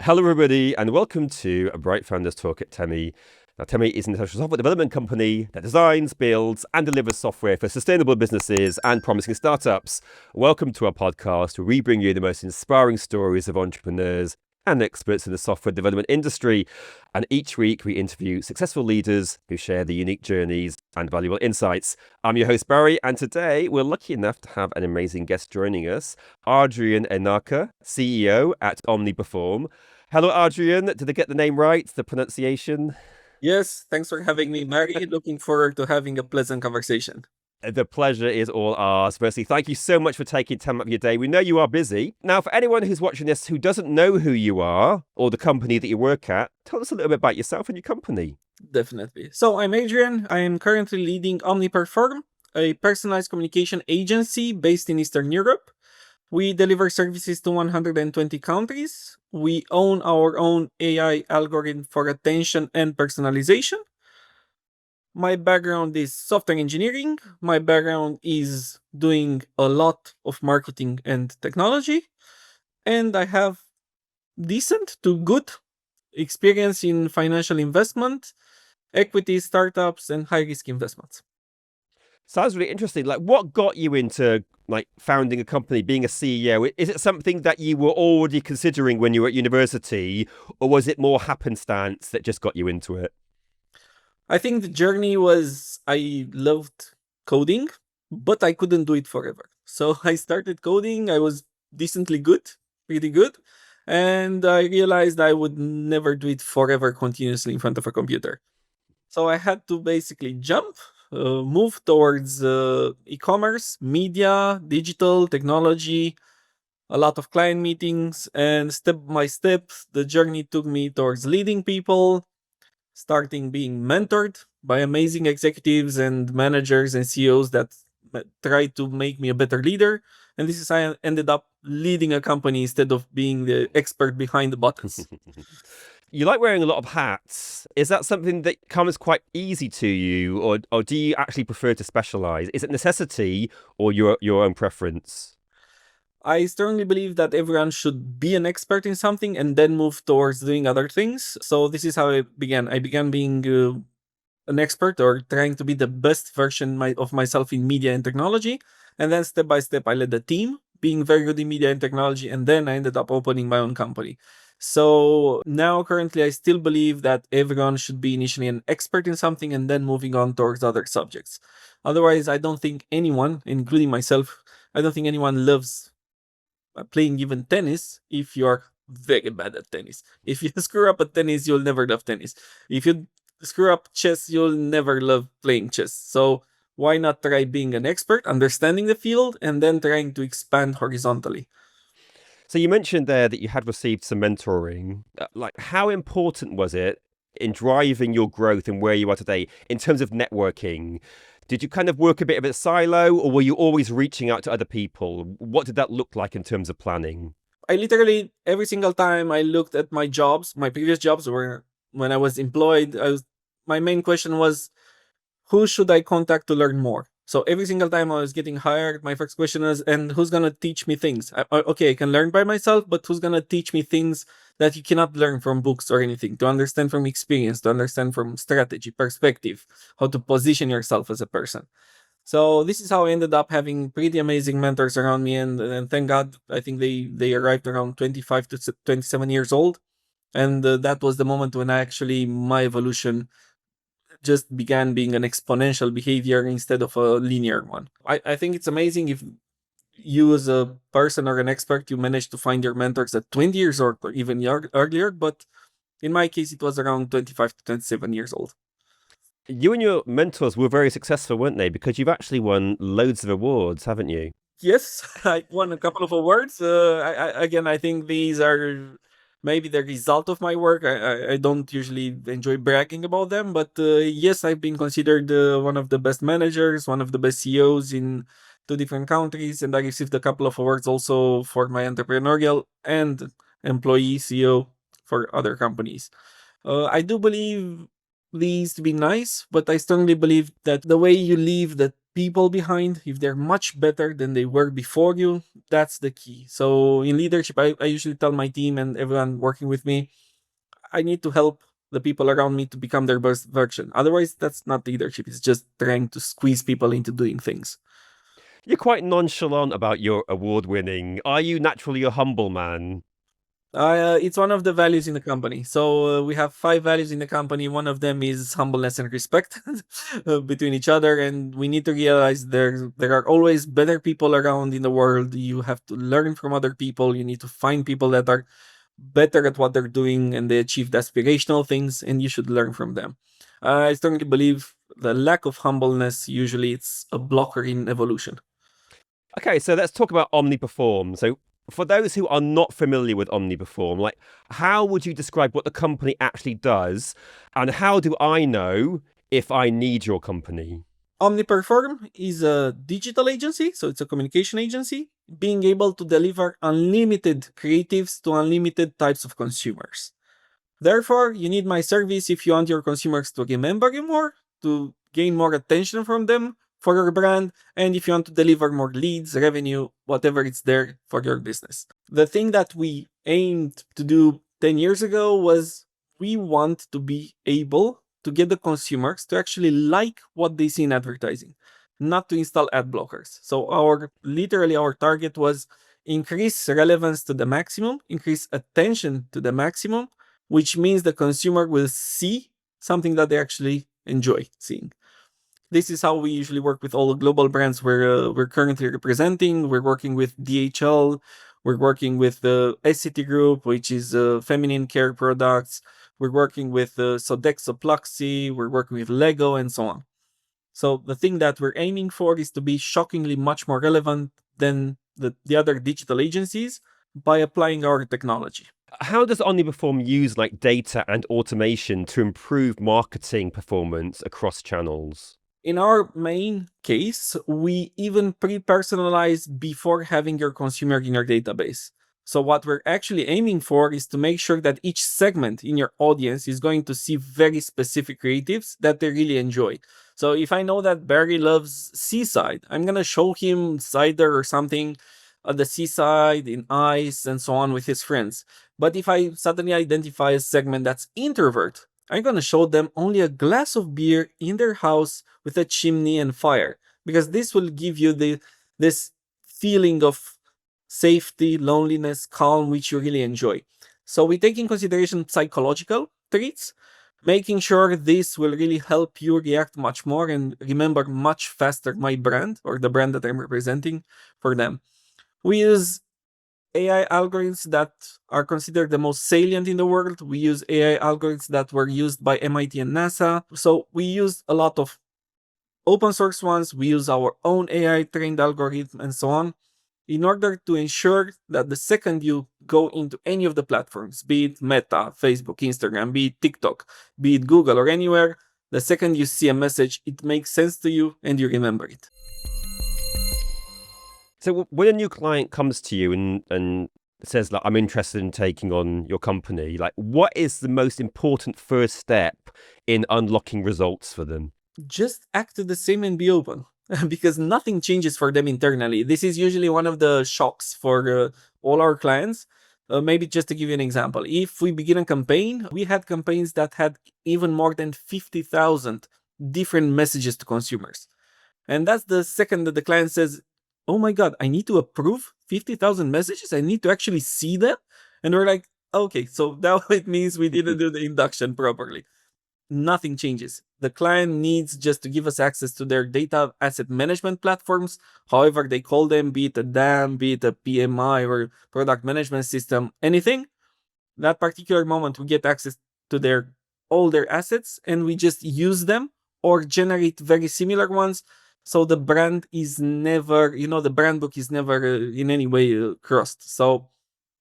Hello, everybody, and welcome to a Bright Founders Talk at Temi. Now, Temi is an international software development company that designs, builds, and delivers software for sustainable businesses and promising startups. Welcome to our podcast, where we bring you the most inspiring stories of entrepreneurs and experts in the software development industry. And each week, we interview successful leaders who share their unique journeys and valuable insights. I'm your host, Barry, and today we're lucky enough to have an amazing guest joining us, Adrian Enache, CEO at Omniperform. Hello, Adrian. Did I get the name right? The pronunciation? Yes, thanks for having me, Mary. Looking forward to having a pleasant conversation. The pleasure is all ours. Firstly, thank you so much for taking time out of your day. We know you are busy. Now, for anyone who's watching this who doesn't know who you are or the company that you work at, tell us a little bit about yourself and your company. Definitely. So I'm Adrian. I am currently leading Omniperform, a personalized communication agency based in Eastern Europe. We deliver services to 120 countries. We own our own AI algorithm for attention and personalization. My background is software engineering. My background is doing a lot of marketing and technology. And I have decent to good experience in financial investment, equity, startups, and high risk investments. Sounds really interesting. Like, what got you into founding a company, being a CEO? Is it something that you were already considering when you were at university, or was it more happenstance that just got you into it? I think the journey was I loved coding, but I couldn't do it forever. So I started coding. I was decently good, pretty good. And I realized I would never do it forever continuously in front of a computer. So I had to basically jump, move towards e-commerce, media, digital, technology, a lot of client meetings, and step by step, the journey took me towards leading people, starting being mentored by amazing executives and managers and CEOs that try to make me a better leader. And this is how I ended up leading a company instead of being the expert behind the buttons. You like wearing a lot of hats. Is that something that comes quite easy to you, or do you actually prefer to specialize? Is it necessity or your own preference? I strongly believe that everyone should be an expert in something and then move towards doing other things. So this is how I began. I began being an expert or trying to be the best version of myself in media and technology. And then step by step, I led a team being very good in media and technology. And then I ended up opening my own company. So now currently, I still believe that everyone should be initially an expert in something and then moving on towards other subjects. Otherwise, I don't think anyone, including myself, I don't think anyone loves playing even tennis if you are very bad at tennis. If you screw up at tennis, you'll never love tennis. If you screw up chess, you'll never love playing chess. So why not try being an expert, understanding the field, and then trying to expand horizontally? So you mentioned there that you had received some mentoring. Like, how important was it in driving your growth and where you are today in terms of networking? Did you kind of work a bit of a silo, or were you always reaching out to other people? What did that look like in terms of planning? I literally, every single time I looked at my jobs, my previous jobs were when I was employed, my main question was, who should I contact to learn more? So every single time I was getting hired, my first question was, and who's gonna teach me things? Okay, I can learn by myself, but who's gonna teach me things that you cannot learn from books or anything? To understand from experience, to understand from strategy, perspective, how to position yourself as a person. So this is how I ended up having pretty amazing mentors around me, and thank God, I think they arrived around 25 to 27 years old, and that was the moment when I actually my evolution just began being an exponential behavior instead of a linear one. I think it's amazing if you as a person or an expert, you manage to find your mentors at 20 years old or even earlier. But in my case, it was around 25 to 27 years old. You and your mentors were very successful, weren't they? Because you've actually won loads of awards, haven't you? Yes, I won a couple of awards. Again, I think these are maybe the result of my work. I don't usually enjoy bragging about them, but yes, I've been considered one of the best managers, one of the best CEOs in two different countries, and I received a couple of awards also for my entrepreneurial and employee CEO for other companies. I do believe these to be nice, but I strongly believe that the way you live, that people behind, if they're much better than they were before you, that's the key. So in leadership, I usually tell my team and everyone working with me, I need to help the people around me to become their best version. Otherwise, that's not leadership. It's just trying to squeeze people into doing things. You're quite nonchalant about your award winning. Are you naturally a humble man? It's one of the values in the company. So we have 5 values in the company. One of them is humbleness and respect between each other, and we need to realize there are always better people around in the world. You have to learn from other people. You need to find people that are better at what they're doing and they achieved aspirational things, and you should learn from them. I strongly believe the lack of humbleness usually it's a blocker in evolution. Okay, so let's talk about Omniperform. So, for those who are not familiar with Omniperform, like how would you describe what the company actually does, and how do I know if I need your company? Omniperform is a digital agency, so it's a communication agency, being able to deliver unlimited creatives to unlimited types of consumers. Therefore, you need my service if you want your consumers to remember you more, to gain more attention from them for your brand, and if you want to deliver more leads, revenue, whatever it's there for your business. The thing that we aimed to do 10 years ago was we want to be able to get the consumers to actually like what they see in advertising, not to install ad blockers. So our target was increase relevance to the maximum, increase attention to the maximum, which means the consumer will see something that they actually enjoy seeing. This is how we usually work with all the global brands we're currently representing. We're working with DHL, we're working with the SCT Group, which is feminine care products. We're working with Sodexo Pluxee, we're working with Lego, and so on. So the thing that we're aiming for is to be shockingly much more relevant than the other digital agencies by applying our technology. How does Omniperform use like data and automation to improve marketing performance across channels? In our main case, we even pre-personalize before having your consumer in your database. So what we're actually aiming for is to make sure that each segment in your audience is going to see very specific creatives that they really enjoy. So if I know that Barry loves seaside, I'm going to show him cider or something at the seaside in ice and so on with his friends. But if I suddenly identify a segment that's introvert, I'm going to show them only a glass of beer in their house with a chimney and fire, because this will give you this feeling of safety, loneliness, calm, which you really enjoy. So we take in consideration psychological traits, making sure this will really help you react much more and remember much faster my brand or the brand that I'm representing for them. We use AI algorithms that are considered the most salient in the world. We use AI algorithms that were used by MIT and NASA. So we use a lot of open source ones. We use our own AI trained algorithm and so on in order to ensure that the second you go into any of the platforms, be it Meta, Facebook, Instagram, be it TikTok, be it Google or anywhere, the second you see a message, it makes sense to you and you remember it. So when a new client comes to you and says like I'm interested in taking on your company, like what is the most important first step in unlocking results for them? Just act the same and be open. Because nothing changes for them internally. This is usually one of the shocks for all our clients. Maybe just to give you an example, if we begin a campaign, we had campaigns that had even more than 50,000 different messages to consumers. And that's the second that the client says, oh my God, I need to approve 50,000 messages. I need to actually see them. And we're like, okay, so now it means we didn't do the induction properly. Nothing changes. The client needs just to give us access to their data asset management platforms, however they call them, be it a DAM, be it a PMI or product management system, anything. That particular moment we get access to all their assets and we just use them or generate very similar ones. So the brand is never, the brand book is never in any way crossed. So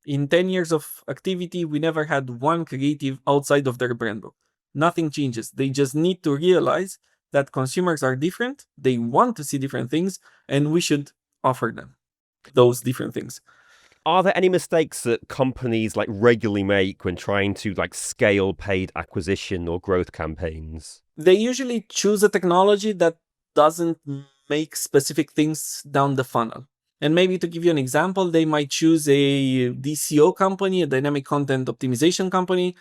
in 10 years of activity, we never had one creative outside of their brand book. Nothing changes. They just need to realize that consumers are different. They want to see different things, and we should offer them those different things. Are there any mistakes that companies like regularly make when trying to like scale paid acquisition or growth campaigns? They usually choose a technology that doesn't make specific things down the funnel. And maybe to give you an example, they might choose a DCO company, a dynamic content optimization company,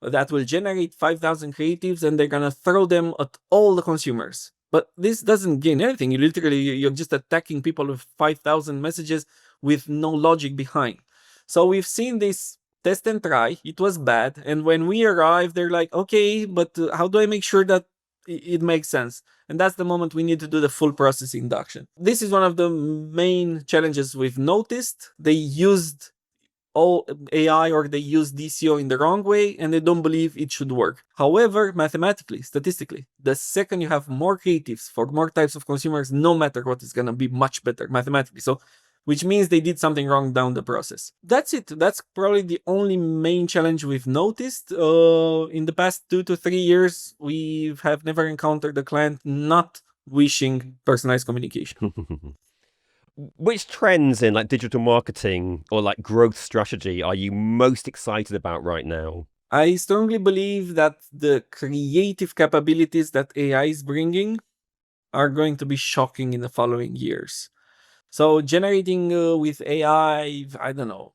that will generate 5,000 creatives, and they're gonna throw them at all the consumers. But this doesn't gain anything. You're just attacking people with 5,000 messages with no logic behind. So we've seen this test and try. It was bad. And when we arrived, they're like, okay, but how do I make sure that it makes sense? And that's the moment we need to do the full process induction. This is one of the main challenges we've noticed. They used all AI, or they use DCO in the wrong way, and they don't believe it should work. However, mathematically, statistically, the second you have more creatives for more types of consumers, no matter what, it's gonna be much better mathematically. So, which means they did something wrong down the process. That's it. That's probably the only main challenge we've noticed. In the past 2 to 3 years, we have never encountered a client not wishing personalized communication. Which trends in like digital marketing or like growth strategy are you most excited about right now? I strongly believe that the creative capabilities that AI is bringing are going to be shocking in the following years. So generating with AI, I don't know,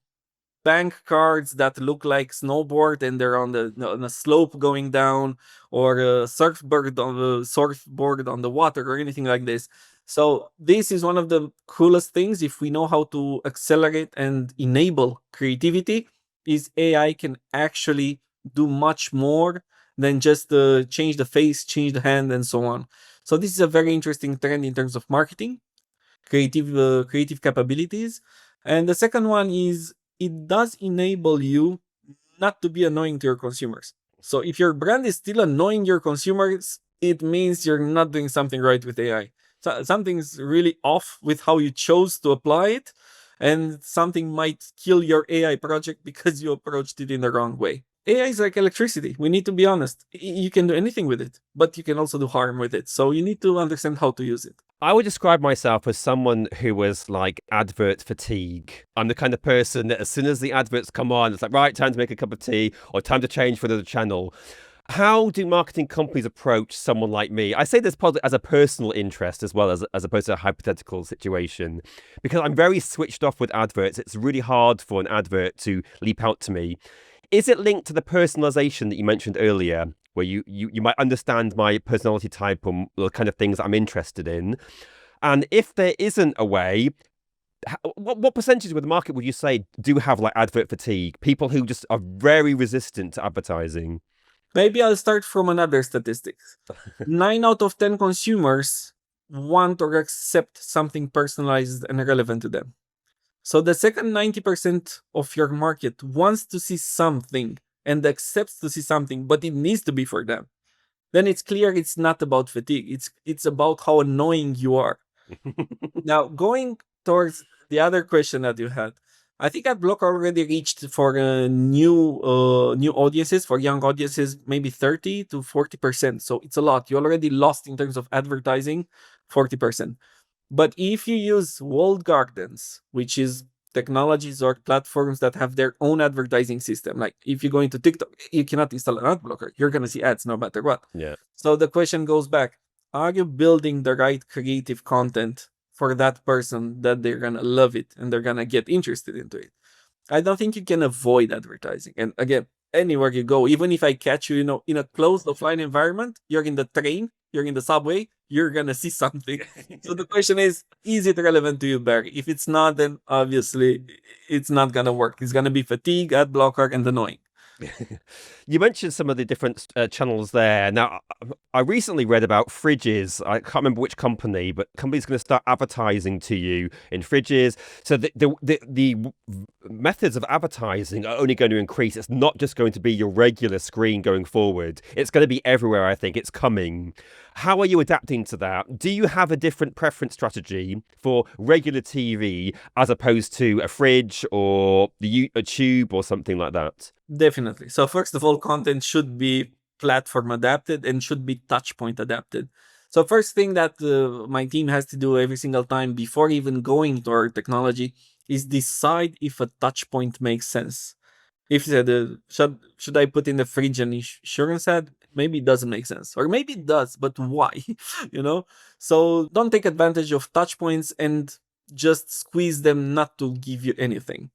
bank cards that look like snowboard and they're on a slope going down, or a surfboard on the water, or anything like this. So this is one of the coolest things. If we know how to accelerate and enable creativity, is AI can actually do much more than just change the face, change the hand, and so on. So this is a very interesting trend in terms of marketing, creative capabilities. And the second one is, it does enable you not to be annoying to your consumers. So if your brand is still annoying your consumers, it means you're not doing something right with AI. So something's really off with how you chose to apply it, and something might kill your AI project because you approached it in the wrong way. AI is like electricity. We need to be honest. You can do anything with it, but you can also do harm with it. So you need to understand how to use it. I would describe myself as someone who was like advert fatigue. I'm the kind of person that as soon as the adverts come on, it's like, right, time to make a cup of tea or time to change for another channel. How do marketing companies approach someone like me? I say this probably as a personal interest as well as opposed to a hypothetical situation, because I'm very switched off with adverts. It's really hard for an advert to leap out to me. Is it linked to the personalization that you mentioned earlier, where you might understand my personality type or the kind of things that I'm interested in? And if there isn't a way, what percentage of the market would you say do have like advert fatigue? People who just are very resistant to advertising. Maybe I'll start from another statistics. 9 out of 10 consumers want or accept something personalized and relevant to them. So the second 90% of your market wants to see something and accepts to see something, but it needs to be for them. Then it's clear it's not about fatigue. It's about how annoying you are. Now, going towards the other question that you had, I think AdBlock already reached for new audiences, for young audiences, maybe 30 to 40%. So it's a lot. You already lost in terms of advertising 40%. But if you use walled gardens, which is technologies or platforms that have their own advertising system, like if you go into TikTok, you cannot install an ad blocker. You're going to see ads no matter what. Yeah. So the question goes back, are you building the right creative content for that person that they're going to love it and they're going to get interested into it? I don't think you can avoid advertising. And again, anywhere you go, even if I catch you, in a closed offline environment, you're in the train, you're in the subway, you're gonna see something. So the question is it relevant to you, Barry? If it's not, then obviously it's not gonna work. It's gonna be fatigue, ad blocker, and annoying. You mentioned some of the different channels there. Now, I recently read about fridges. I can't remember which company, but companies going to start advertising to you in fridges. So the methods of advertising are only going to increase. It's not just going to be your regular screen going forward. It's going to be everywhere, I think. It's coming. How are you adapting to that? Do you have a different preference strategy for regular TV as opposed to a fridge or a tube or something like that? Definitely. So first of all, content should be platform adapted and should be touch point adapted. So first thing that my team has to do every single time before even going to our technology is decide if a touch point makes sense. If should I put in the fridge and insurance ad? maybe it doesn't make sense, or maybe it does, but why? So don't take advantage of touch points and just squeeze them not to give you anything.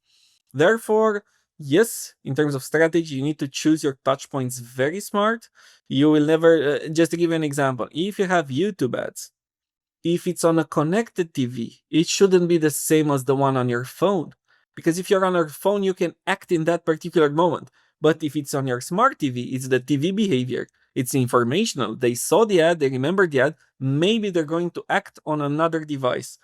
Therefore, yes, in terms of strategy, you need to choose your touch points very smart. You will never, just to give you an example, if you have YouTube ads, if it's on a connected TV, it shouldn't be the same as the one on your phone. Because if you're on your phone, you can act in that particular moment. But if it's on your smart TV, it's the TV behavior. It's informational. They saw the ad, they remember the ad. Maybe they're going to act on another device.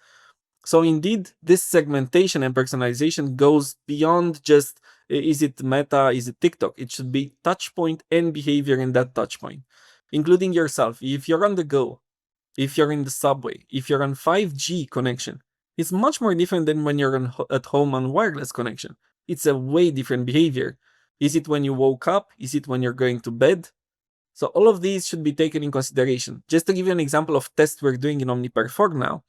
So indeed, this segmentation and personalization goes beyond just is it Meta, is it TikTok? It should be touch point and behavior in that touch point, including yourself. If you're on the go, if you're in the subway, if you're on 5G connection, it's much more different than when you're at home on wireless connection. It's a way different behavior. Is it when you woke up? Is it when you're going to bed? So all of these should be taken in consideration. Just to give you an example of tests we're doing in Omniperform now,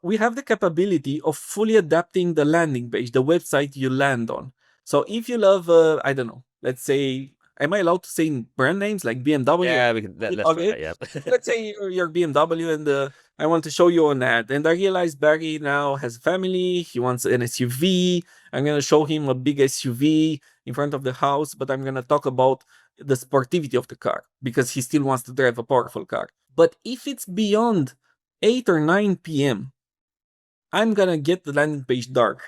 we have the capability of fully adapting the landing page, the website you land on. So if you love, I don't know, let's say, am I allowed to say brand names like BMW? Yeah, we can, let's Okay. try that, yeah. Let's say you're BMW and I want to show you an ad. And I realize Barry now has a family. He wants an SUV. I'm going to show him a big SUV in front of the house, but I'm going to talk about the sportivity of the car because he still wants to drive a powerful car. But if it's beyond 8 or 9 p.m., I'm gonna get the landing page dark.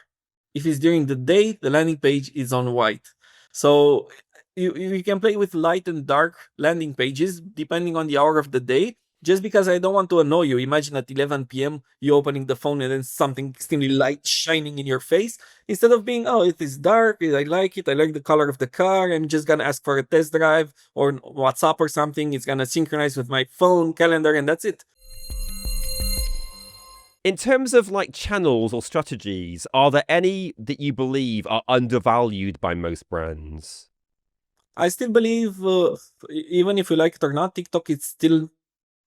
If it's during the day, the landing page is on white. So you can play with light and dark landing pages depending on the hour of the day. Just because I don't want to annoy you, imagine at 11 p.m. you opening the phone and then something extremely light shining in your face. Instead of being, oh, it is dark, I like it, I like the color of the car, I'm just gonna ask for a test drive or WhatsApp or something. It's gonna synchronize with my phone calendar and that's it. In terms of like channels or strategies, are there any that you believe are undervalued by most brands? I still believe, even if you like it or not, TikTok is still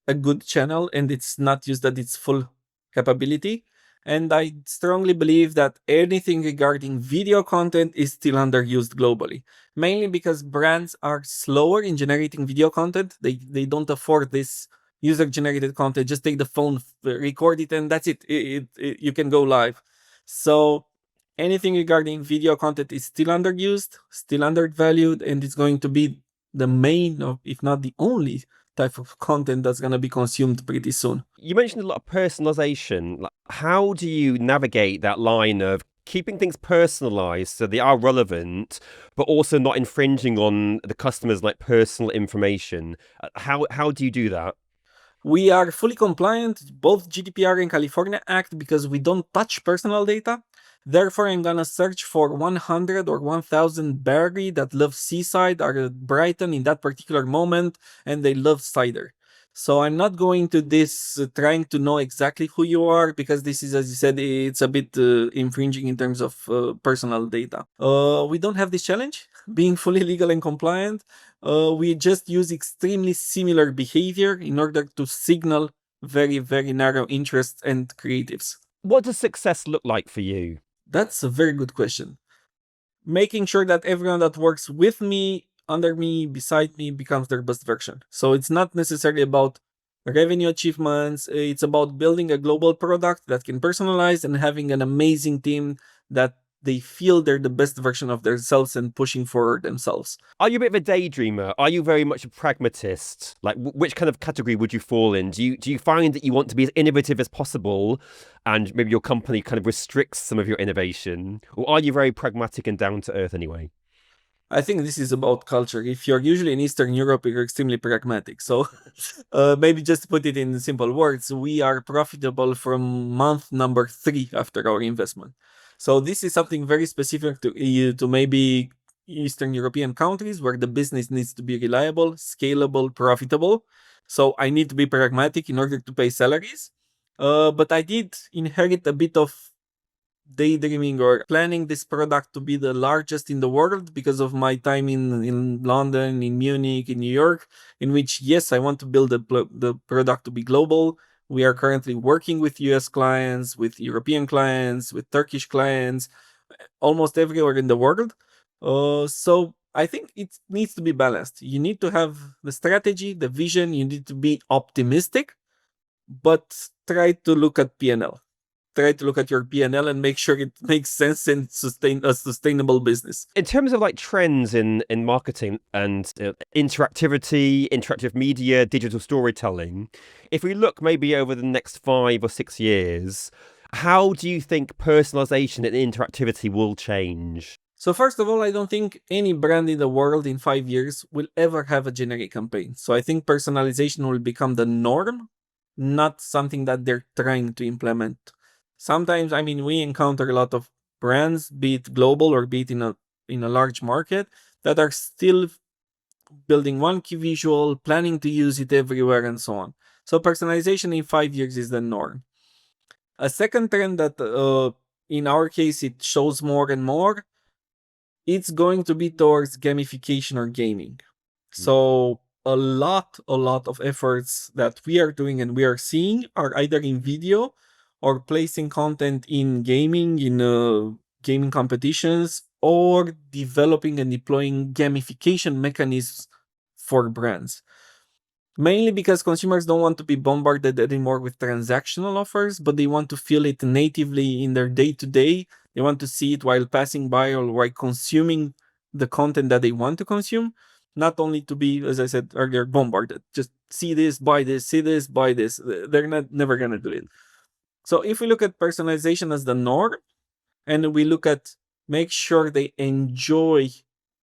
a good channel and it's not used at its full capability. And I strongly believe that anything regarding video content is still underused globally, mainly because brands are slower in generating video content. They don't afford this user generated content. Just take the phone, record it, and that's it. You can go live. So anything regarding video content is still underused, still undervalued, and it's going to be the main, if not the only type of content that's going to be consumed pretty soon. You mentioned a lot of personalization. How do you navigate that line of keeping things personalized so they are relevant, but also not infringing on the customer's like personal information? How do you do that? We are fully compliant, both GDPR and California Act, because we don't touch personal data. Therefore, I'm gonna search for 100 or 1000 Barry that love seaside or Brighton in that particular moment, and they love cider. So I'm not going to this trying to know exactly who you are, because this is, as you said, it's a bit infringing in terms of personal data. We don't have this challenge, being fully legal and compliant. We just use extremely similar behavior in order to signal very, very narrow interests and creatives. What does success look like for you? That's a very good question. Making sure that everyone that works with me, under me, beside me becomes their best version. So it's not necessarily about revenue achievements. It's about building a global product that can personalize and having an amazing team that they feel they're the best version of themselves and pushing forward themselves. Are you a bit of a daydreamer? Are you very much a pragmatist? Like, which kind of category would you fall in? Do you find that you want to be as innovative as possible, and maybe your company kind of restricts some of your innovation, or are you very pragmatic and down to earth anyway? I think this is about culture. If you're usually in Eastern Europe, you're extremely pragmatic. So maybe just to put it in simple words, we are profitable from month number 3 after our investment. So this is something very specific to maybe Eastern European countries where the business needs to be reliable, scalable, profitable. So I need to be pragmatic in order to pay salaries. But I did inherit a bit of daydreaming or planning this product to be the largest in the world because of my time in London, in Munich, in New York, in which, yes, I want to build the product to be global. We are currently working with US clients, with European clients, with Turkish clients, almost everywhere in the world. So I think it needs to be balanced. You need to have the strategy, the vision, you need to be optimistic, but try to look at P&L. Try to look at your P&L and make sure it makes sense and sustain a sustainable business. In terms of like trends in marketing and interactive media, digital storytelling, if we look maybe over the next 5 or 6 years, how do you think personalization and interactivity will change? So first of all, I don't think any brand in the world in 5 years will ever have a generic campaign. So I think personalization will become the norm, not something that they're trying to implement. Sometimes, I mean, we encounter a lot of brands, be it global or be it in a large market, that are still building one key visual, planning to use it everywhere, and so on. So personalization in 5 years is the norm. A second trend that, in our case, it shows more and more, it's going to be towards gamification or gaming. So a lot of efforts that we are doing and we are seeing are either in video or placing content in gaming, in gaming competitions, or developing and deploying gamification mechanisms for brands. Mainly because consumers don't want to be bombarded anymore with transactional offers, but they want to feel it natively in their day to day. They want to see it while passing by or while consuming the content that they want to consume, not only to be, as I said earlier, bombarded. Just see this, buy this, see this, buy this. They're never gonna do it. So if we look at personalization as the norm, and we look at make sure they enjoy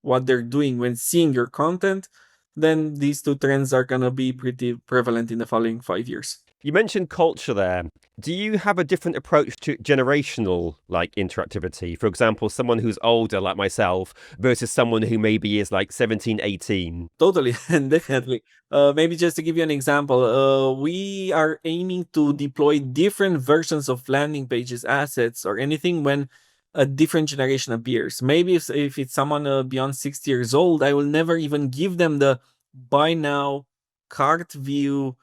what they're doing when seeing your content, then these two trends are going to be pretty prevalent in the following 5 years. You mentioned culture there. Do you have a different approach to generational like interactivity? For example, someone who's older like myself versus someone who maybe is like 17, 18. Totally, and definitely. Maybe just to give you an example, we are aiming to deploy different versions of landing pages, assets, or anything when a different generation appears. Maybe if it's someone beyond 60 years old, I will never even give them the buy now, cart view,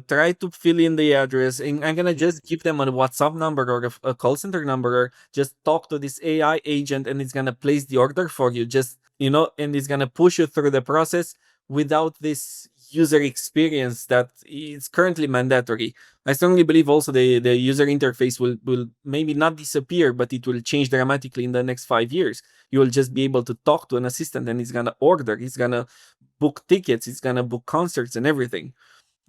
try to fill in the address, and I'm gonna just give them a WhatsApp number or a call center number, or just talk to this AI agent and it's gonna place the order for you. Just, and it's gonna push you through the process without this user experience that is currently mandatory. I strongly believe also the user interface will maybe not disappear, but it will change dramatically in the next 5 years. You will just be able to talk to an assistant and it's gonna order, it's gonna book tickets, it's gonna book concerts and everything.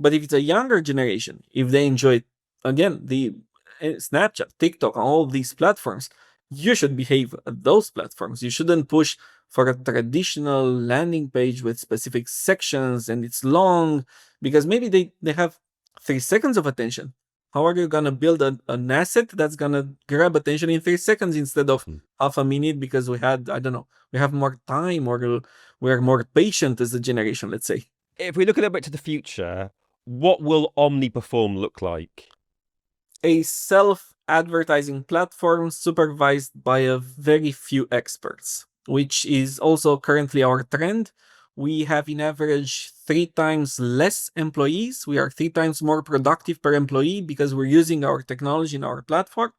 But if it's a younger generation, if they enjoy, again, the Snapchat, TikTok, all these platforms, you should behave at those platforms. You shouldn't push for a traditional landing page with specific sections and it's long, because maybe they have 3 seconds of attention. How are you gonna build an asset that's gonna grab attention in 3 seconds instead of half a minute? Because we had, I don't know, we have more time, or we're more patient as a generation, let's say. If we look a little bit to the future, what will Omniperform look like? A self-advertising platform supervised by a very few experts, which is also currently our trend. We have in average 3 times less employees. We are 3 times more productive per employee because we're using our technology in our platform,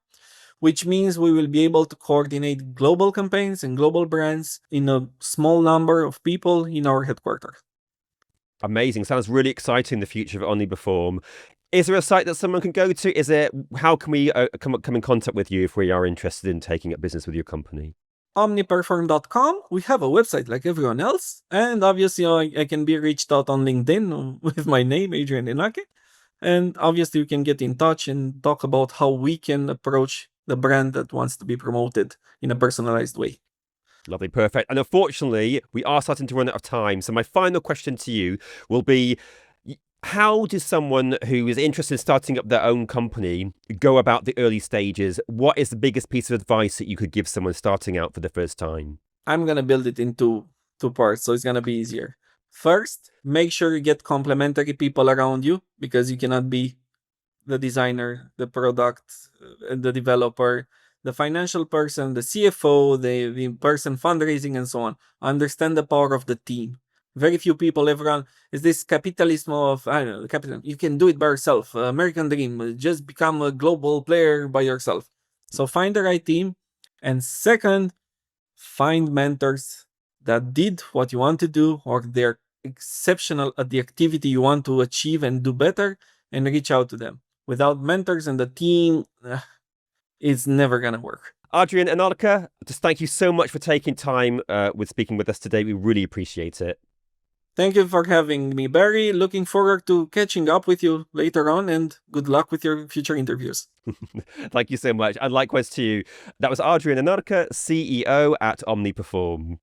which means we will be able to coordinate global campaigns and global brands in a small number of people in our headquarters. Amazing. Sounds really exciting, the future of Omniperform. Is there a site that someone can go to? How can we come in contact with you if we are interested in taking up business with your company? Omniperform.com. We have a website like everyone else. And obviously, I can be reached out on LinkedIn with my name, Adrian Enache. And obviously, we can get in touch and talk about how we can approach the brand that wants to be promoted in a personalized way. Lovely, perfect. And unfortunately, we are starting to run out of time. So my final question to you will be, how does someone who is interested in starting up their own company go about the early stages? What is the biggest piece of advice that you could give someone starting out for the first time? I'm going to build it into two parts, so it's going to be easier. First, make sure you get complementary people around you, because you cannot be the designer, the product, the developer, the financial person, the CFO, the person fundraising, and so on. Understand the power of the team. Very few people, everyone is this capitalism of, I don't know, capitalism. You can do it by yourself. American dream, just become a global player by yourself. So find the right team. And second, find mentors that did what you want to do, or they're exceptional at the activity you want to achieve and do better, and reach out to them. Without mentors and the team, it's never going to work. Adrian Enache, just thank you so much for taking time with speaking with us today. We really appreciate it. Thank you for having me, Barry. Looking forward to catching up with you later on, and good luck with your future interviews. Thank you so much. And likewise to you. That was Adrian Enache, CEO at Omniperform.